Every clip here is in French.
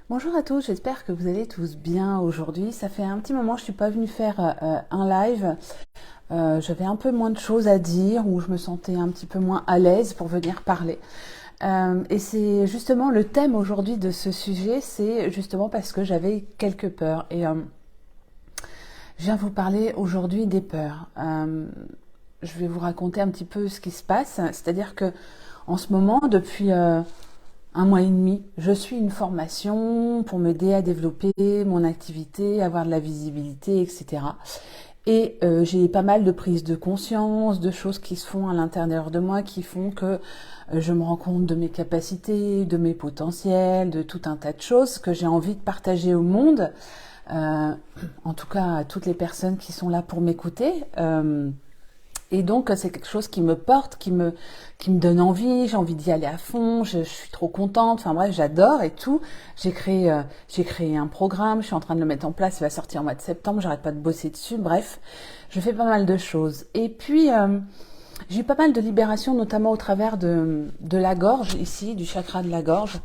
Bonjour à tous, j'espère que vous allez tous bien aujourd'hui. Ça fait un petit moment que je ne suis pas venue faire un live. J'avais un peu moins de choses à dire ou je me sentais un petit peu moins à l'aise pour venir parler. Et c'est justement le thème aujourd'hui de ce sujet, c'est justement parce que j'avais quelques peurs. Et je viens vous parler aujourd'hui des peurs. Je vais vous raconter un petit peu ce qui se passe. C'est-à-dire que en ce moment, depuis un mois et demi, je suis une formation pour m'aider à développer mon activité, avoir de la visibilité, etc. Et j'ai pas mal de prises de conscience, de choses qui se font à l'intérieur de moi, qui font que je me rends compte de mes capacités, de mes potentiels, de tout un tas de choses que j'ai envie de partager au monde, euh, en tout cas à toutes les personnes qui sont là pour m'écouter. Et donc, c'est quelque chose qui me porte, qui me donne envie, j'ai envie d'y aller à fond, je suis trop contente, enfin bref, j'adore et tout. J'ai créé un programme, je suis en train de le mettre en place, il va sortir en mois de septembre, j'arrête pas de bosser dessus, bref, je fais pas mal de choses. Et puis, j'ai eu pas mal de libération, notamment au travers de la gorge, ici, du chakra de la gorge.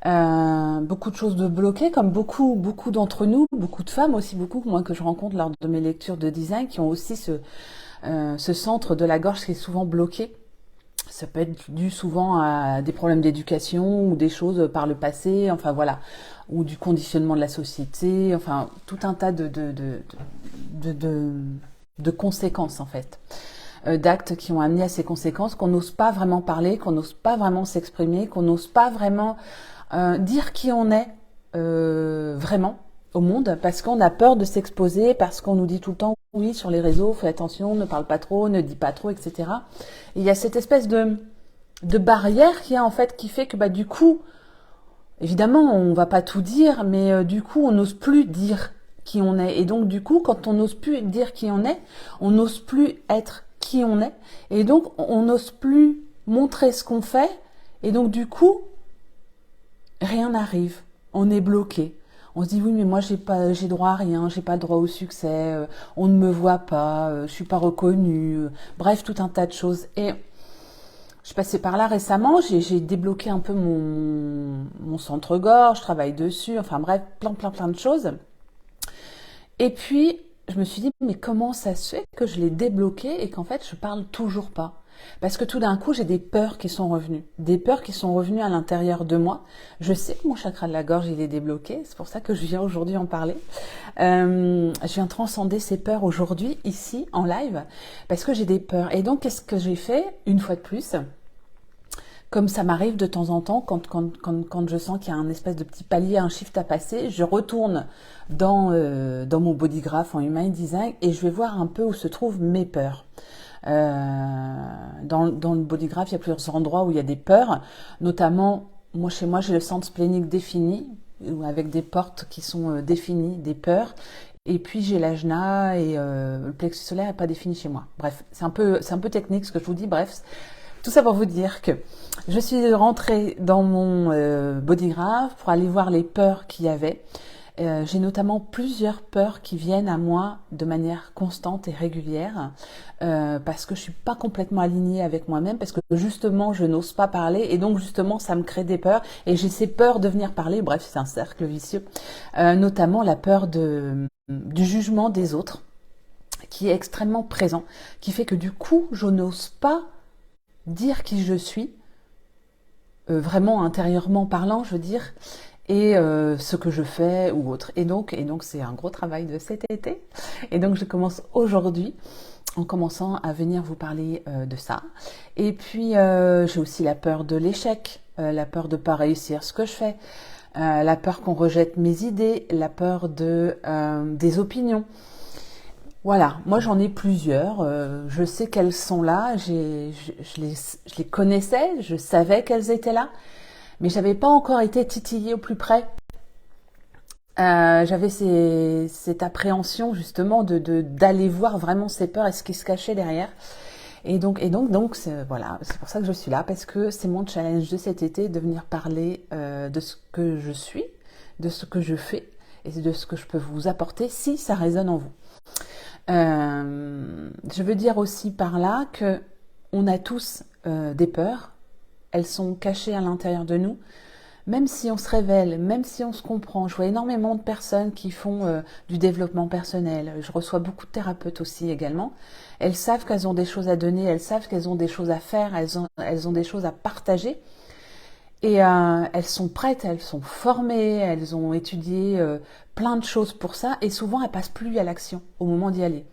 Beaucoup de choses de bloquées, comme beaucoup d'entre nous, beaucoup de femmes aussi, beaucoup, moi, que je rencontre lors de mes lectures de design, qui ont aussi ce centre de la gorge qui est souvent bloqué. Ça peut être dû souvent à des problèmes d'éducation ou des choses par le passé, enfin voilà, ou du conditionnement de la société, enfin tout un tas de, de, de conséquences en fait, d'actes qui ont amené à ces conséquences, qu'on n'ose pas vraiment parler, qu'on n'ose pas vraiment s'exprimer, qu'on n'ose pas vraiment dire qui on est vraiment au monde, parce qu'on a peur de s'exposer, parce qu'on nous dit tout le temps oui sur les réseaux, fais attention, ne parle pas trop, ne dis pas trop, etc. Et il y a cette espèce de barrière qui a en fait qui fait que bah du coup, évidemment, on va pas tout dire, mais du coup, on n'ose plus dire qui on est. Et donc du coup, quand on n'ose plus dire qui on n'ose plus être qui on est, et donc on n'ose plus montrer ce qu'on fait, et donc du coup, rien n'arrive. On est bloqué. On se dit oui mais moi j'ai droit à rien, j'ai pas droit au succès, on ne me voit pas, je suis pas reconnue, bref tout un tas de choses. Et je suis passée par là récemment, j'ai débloqué un peu mon centre-gorge, je travaille dessus, enfin bref, plein de choses. Et puis, je me suis dit, mais comment ça se fait que je l'ai débloqué et qu'en fait, je parle toujours pas? Parce que tout d'un coup, j'ai des peurs qui sont revenues. Des peurs qui sont revenues à l'intérieur de moi. Je sais que mon chakra de la gorge, il est débloqué. C'est pour ça que je viens aujourd'hui en parler. Je viens transcender ces peurs aujourd'hui, ici, en live, parce que j'ai des peurs. Et donc, qu'est-ce que j'ai fait, une fois de plus? Comme ça m'arrive de temps en temps, quand je sens qu'il y a un espèce de petit palier, un shift à passer, je retourne dans mon bodygraph en Human Design et je vais voir un peu où se trouvent mes peurs. Dans le bodygraph, il y a plusieurs endroits où il y a des peurs, notamment, chez moi, j'ai le centre splénique défini, avec des portes qui sont définies, des peurs. Et puis j'ai l'ajna et le plexus solaire n'est pas défini chez moi. Bref, c'est un peu technique ce que je vous dis. Bref, tout ça pour vous dire que je suis rentrée dans mon bodygraph pour aller voir les peurs qu'il y avait. J'ai notamment plusieurs peurs qui viennent à moi de manière constante et régulière parce que je suis pas complètement alignée avec moi-même, parce que justement je n'ose pas parler et donc justement ça me crée des peurs et j'ai ces peurs de venir parler. Bref, c'est un cercle vicieux. Notamment la peur du jugement des autres qui est extrêmement présent, qui fait que du coup je n'ose pas dire qui je suis, vraiment intérieurement parlant, je veux dire, et ce que je fais ou autre. Et donc c'est un gros travail de cet été. Et donc je commence aujourd'hui en commençant à venir vous parler de ça. Et puis j'ai aussi la peur de l'échec, la peur de pas réussir ce que je fais, la peur qu'on rejette mes idées, la peur des opinions. Voilà, moi j'en ai plusieurs, je sais qu'elles sont là, je les connaissais, je savais qu'elles étaient là, mais j'avais pas encore été titillée au plus près. J'avais cette appréhension justement d'aller voir vraiment ces peurs et ce qui se cachait derrière. Et donc voilà, c'est pour ça que je suis là, parce que c'est mon challenge de cet été de venir parler de ce que je suis, de ce que je fais et de ce que je peux vous apporter si ça résonne en vous. Je veux dire aussi par là que on a tous des peurs, elles sont cachées à l'intérieur de nous, même si on se révèle, même si on se comprend, je vois énormément de personnes qui font du développement personnel. Je reçois beaucoup de thérapeutes aussi également. Elles savent qu'elles ont des choses à donner, elles savent qu'elles ont des choses à faire, elles ont des choses à partager. Et elles sont prêtes, elles sont formées, elles ont étudié plein de choses pour ça. Et souvent, elles passent plus à l'action au moment d'y aller.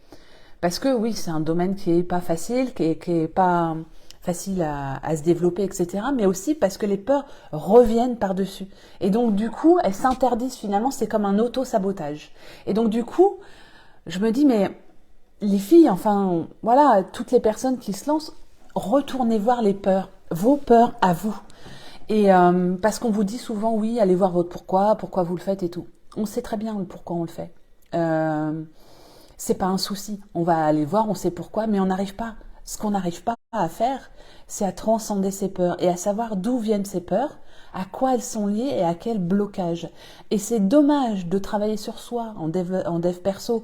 Parce que oui, c'est un domaine qui est pas facile, qui est pas facile à se développer, etc. Mais aussi parce que les peurs reviennent par-dessus. Et donc du coup, elles s'interdisent finalement, c'est comme un auto-sabotage. Et donc du coup, je me dis, mais les filles, enfin voilà, toutes les personnes qui se lancent, retournez voir les peurs, vos peurs à vous. Et parce qu'on vous dit souvent, oui, allez voir votre pourquoi vous le faites et tout. On sait très bien le pourquoi on le fait. C'est pas un souci. On va aller voir, on sait pourquoi, mais on n'arrive pas. Ce qu'on n'arrive pas à faire, c'est à transcender ces peurs et à savoir d'où viennent ces peurs, à quoi elles sont liées et à quel blocage. Et c'est dommage de travailler sur soi en dev perso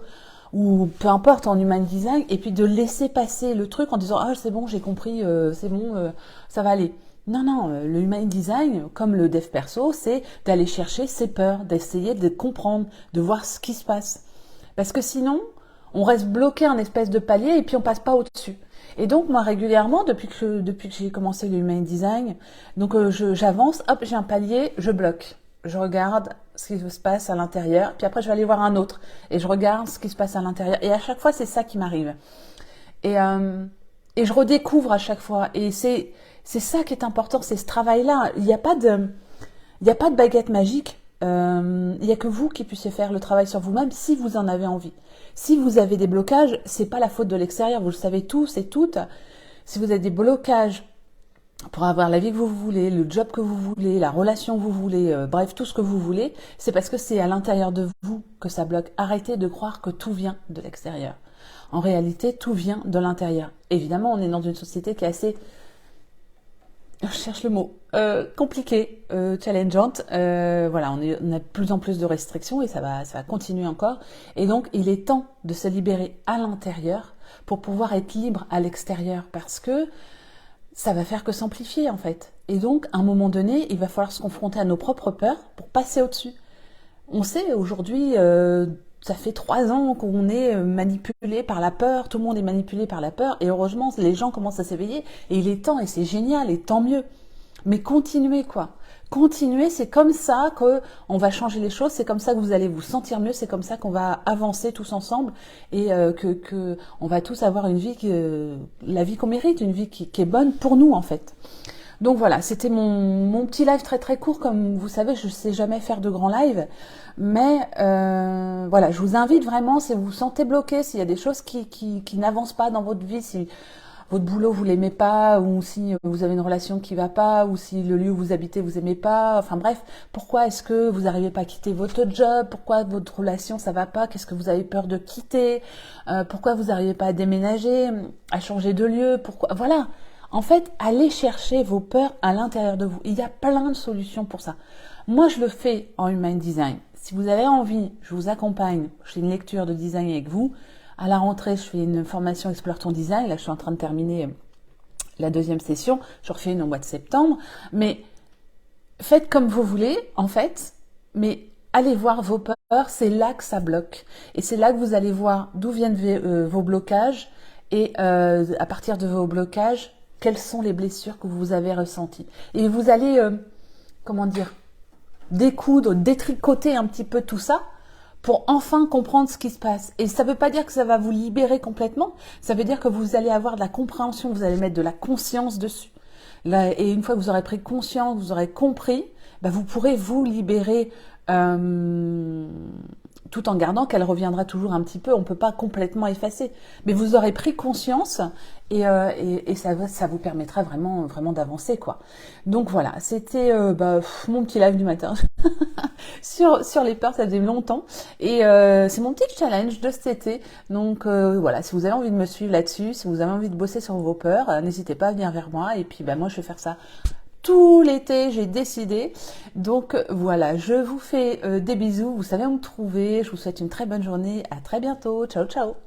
ou peu importe en human design et puis de laisser passer le truc en disant ah c'est bon j'ai compris c'est bon ça va aller. Non, non, le human design, comme le dev perso, c'est d'aller chercher ses peurs, d'essayer de comprendre, de voir ce qui se passe. Parce que sinon, on reste bloqué en espèce de palier et puis on passe pas au-dessus. Et donc moi régulièrement, depuis que j'ai commencé le human design, donc j'avance, hop, j'ai un palier, je bloque. Je regarde ce qui se passe à l'intérieur, puis après je vais aller voir un autre et je regarde ce qui se passe à l'intérieur. Et à chaque fois, c'est ça qui m'arrive. Et je redécouvre à chaque fois. Et c'est ça qui est important, c'est ce travail-là. Il n'y a pas de baguette magique. Il n'y a que vous qui puissiez faire le travail sur vous-même si vous en avez envie. Si vous avez des blocages, c'est pas la faute de l'extérieur. Vous le savez tous et toutes. Si vous avez des blocages pour avoir la vie que vous voulez, le job que vous voulez, la relation que vous voulez, bref, tout ce que vous voulez, c'est parce que c'est à l'intérieur de vous que ça bloque. Arrêtez de croire que tout vient de l'extérieur. En réalité, tout vient de l'intérieur. Évidemment, on est dans une société qui est assez, je cherche le mot, compliquée, challengeante. Voilà, on a de plus en plus de restrictions et ça va continuer encore. Et donc, il est temps de se libérer à l'intérieur pour pouvoir être libre à l'extérieur parce que ça va faire que s'amplifier en fait. Et donc, à un moment donné, il va falloir se confronter à nos propres peurs pour passer au-dessus. On sait aujourd'hui, ça fait 3 ans qu'on est manipulé par la peur, tout le monde est manipulé par la peur, et heureusement, les gens commencent à s'éveiller, et il est temps, et c'est génial, et tant mieux. Mais continuez quoi. Continuez, c'est comme ça qu'on va changer les choses, c'est comme ça que vous allez vous sentir mieux, c'est comme ça qu'on va avancer tous ensemble et que on va tous avoir une vie la vie qu'on mérite, une vie qui est bonne pour nous en fait. Donc voilà, c'était mon petit live très très court, comme vous savez, je ne sais jamais faire de grands lives, mais voilà, je vous invite vraiment, si vous vous sentez bloqué, s'il y a des choses qui n'avancent pas dans votre vie, si votre boulot vous l'aimez pas, ou si vous avez une relation qui va pas, ou si le lieu où vous habitez vous aimez pas, enfin bref, pourquoi est-ce que vous n'arrivez pas à quitter votre job, pourquoi votre relation ça va pas, qu'est-ce que vous avez peur de quitter, pourquoi vous n'arrivez pas à déménager, à changer de lieu, pourquoi, voilà. En fait, allez chercher vos peurs à l'intérieur de vous. Il y a plein de solutions pour ça. Moi, je le fais en Human Design. Si vous avez envie, je vous accompagne. Je fais une lecture de design avec vous. À la rentrée, je fais une formation Explore ton design. Là, je suis en train de terminer la 2e session. Je refais une au mois de septembre. Mais faites comme vous voulez, en fait. Mais allez voir vos peurs. C'est là que ça bloque. Et c'est là que vous allez voir d'où viennent vos blocages. Et à partir de vos blocages, quelles sont les blessures que vous avez ressenties. Et vous allez, découdre, détricoter un petit peu tout ça pour enfin comprendre ce qui se passe. Et ça ne veut pas dire que ça va vous libérer complètement, ça veut dire que vous allez avoir de la compréhension, vous allez mettre de la conscience dessus. Là, et une fois que vous aurez pris conscience, vous aurez compris, vous pourrez vous libérer tout en gardant qu'elle reviendra toujours un petit peu, on ne peut pas complètement effacer. Mais vous aurez pris conscience et ça vous permettra vraiment, vraiment d'avancer, quoi. Donc voilà, c'était mon petit live du matin sur les peurs, ça faisait longtemps. Et c'est mon petit challenge de cet été. Donc voilà, si vous avez envie de me suivre là-dessus, si vous avez envie de bosser sur vos peurs, n'hésitez pas à venir vers moi. Et puis moi, je vais faire ça tout l'été, j'ai décidé. Donc voilà, je vous fais des bisous. Vous savez où me trouver. Je vous souhaite une très bonne journée. À très bientôt. Ciao, ciao.